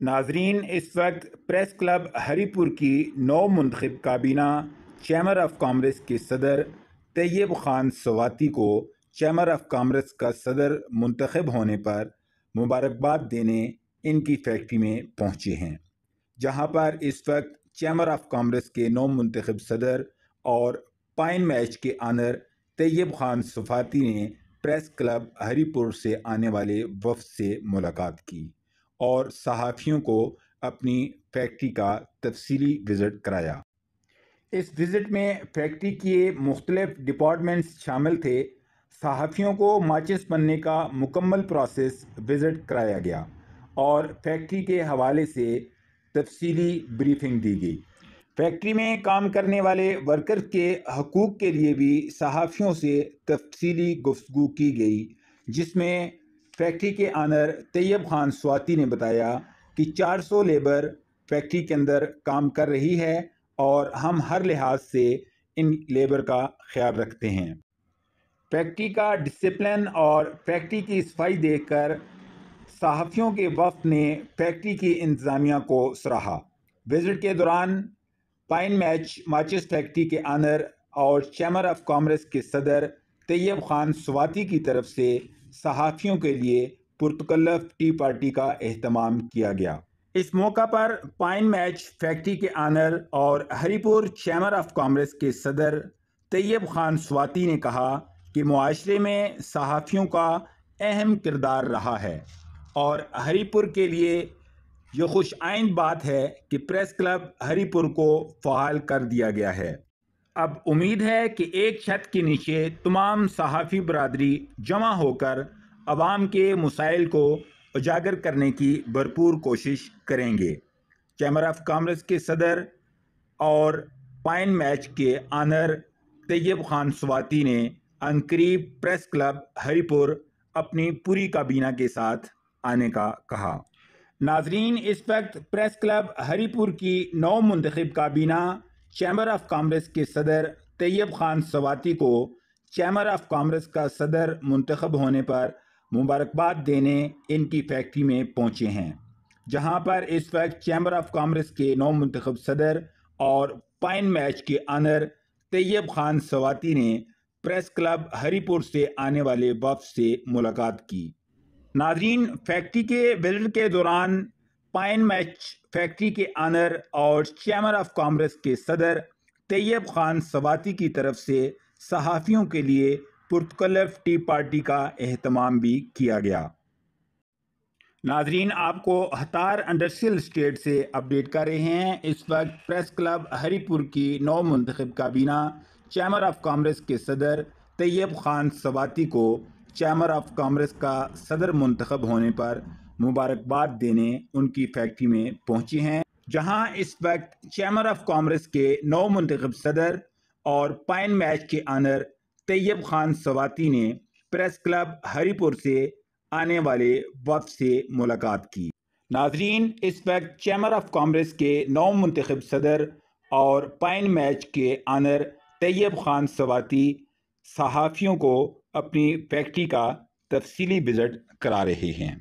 ناظرین، اس وقت press club ہری پور کی نو منتخب کابینہ چیمبر آف کامرس کے صدر طیب خان سواتی کو چیمبر آف کامرس کا صدر منتخب ہونے پر مبارکباد دینے ان کی فیکٹری میں پہنچے ہیں، جہاں پر اس وقت چیمبر آف کامرس کے نو منتخب صدر اور پائن میچ کے آنر طیب خان سواتی نے پریس کلب ہری پور سے آنے والے وفد سے ملاقات کی اور صحافیوں کو اپنی فیکٹری کا تفصیلی وزٹ کرایا۔ اس وزٹ میں فیکٹری کے مختلف ڈپارٹمنٹس شامل تھے۔ صحافیوں کو ماچس بننے کا مکمل پروسیس وزٹ کرایا گیا اور فیکٹری کے حوالے سے تفصیلی بریفنگ دی گئی۔ فیکٹری میں کام کرنے والے ورکر کے حقوق کے لیے بھی صحافیوں سے تفصیلی گفتگو کی گئی، جس میں فیکٹری کے آنر طیب خان سواتی نے بتایا کہ 400 لیبر فیکٹری کے اندر کام کر رہی ہے اور ہم ہر لحاظ سے ان لیبر کا خیال رکھتے ہیں۔ فیکٹری کا ڈسپلن اور فیکٹری کی صفائی دیکھ کر صحافیوں کے وفد نے فیکٹری کی انتظامیہ کو سراہا۔ وزٹ کے دوران پائن میچ ماچس فیکٹری کے آنر اور چیمبر آف کامرس کے صدر طیب خان سواتی کی طرف سے صحافیوں کے لیے پرتکلف ٹی پارٹی کا اہتمام کیا گیا۔ اس موقع پر پائن میچ فیکٹری کے آنر اور ہری پور چیمبر آف کامرس کے صدر طیب خان سواتی نے کہا کہ معاشرے میں صحافیوں کا اہم کردار رہا ہے اور ہری پور کے لیے یہ خوش آئند بات ہے کہ پریس کلب ہری پور کو فعال کر دیا گیا ہے۔ اب امید ہے کہ ایک چھت کے نیچے تمام صحافی برادری جمع ہو کر عوام کے مسائل کو اجاگر کرنے کی بھرپور کوشش کریں گے۔ چیمبر آف کامرس کے صدر اور پائن میچ کے آنر طیب خان سواتی نے عنقریب پریس کلب ہری پور اپنی پوری کابینہ کے ساتھ آنے کا کہا۔ ناظرین، اس وقت پریس کلب ہری پور کی نو منتخب کابینہ چیمبر آف کامرس کے صدر طیب خان سواتی کو چیمبر آف کامرس کا صدر منتخب ہونے پر مبارکباد دینے ان کی فیکٹری میں پہنچے ہیں، جہاں پر اس وقت چیمبر آف کامرس کے نو منتخب صدر اور پائن میچ کے آنر طیب خان سواتی نے پریس کلب ہری پور سے آنے والے وفد سے ملاقات کی۔ ناظرین، فیکٹری کے وزٹ کے دوران پائن میچ فیکٹری کے آنر اور چیمبر آف کامرس کے صدر طیب خان سواتی کی طرف سے صحافیوں کے لیے پرتکلف ٹی پارٹی کا اہتمام بھی کیا گیا۔ ناظرین، آپ کو ہتار انڈسٹریل اسٹیٹ سے اپڈیٹ کر رہے ہیں۔ اس وقت پریس کلب ہری پور کی نو منتخب کابینہ چیمبر آف کامرس کے صدر طیب خان سواتی کو چیمبر آف کامرس کا صدر منتخب ہونے پر مبارکباد دینے ان کی فیکٹری میں پہنچے ہیں، جہاں اس وقت چیمبر آف کامرس کے نو منتخب صدر اور پائن میچ کے آنر طیب خان سواتی نے پریس کلب ہری پور سے آنے والے وفد سے ملاقات کی۔ ناظرین، اس وقت چیمبر آف کامرس کے نو منتخب صدر اور پائن میچ کے آنر طیب خان سواتی صحافیوں کو اپنی فیکٹری کا تفصیلی وزٹ کرا رہے ہیں۔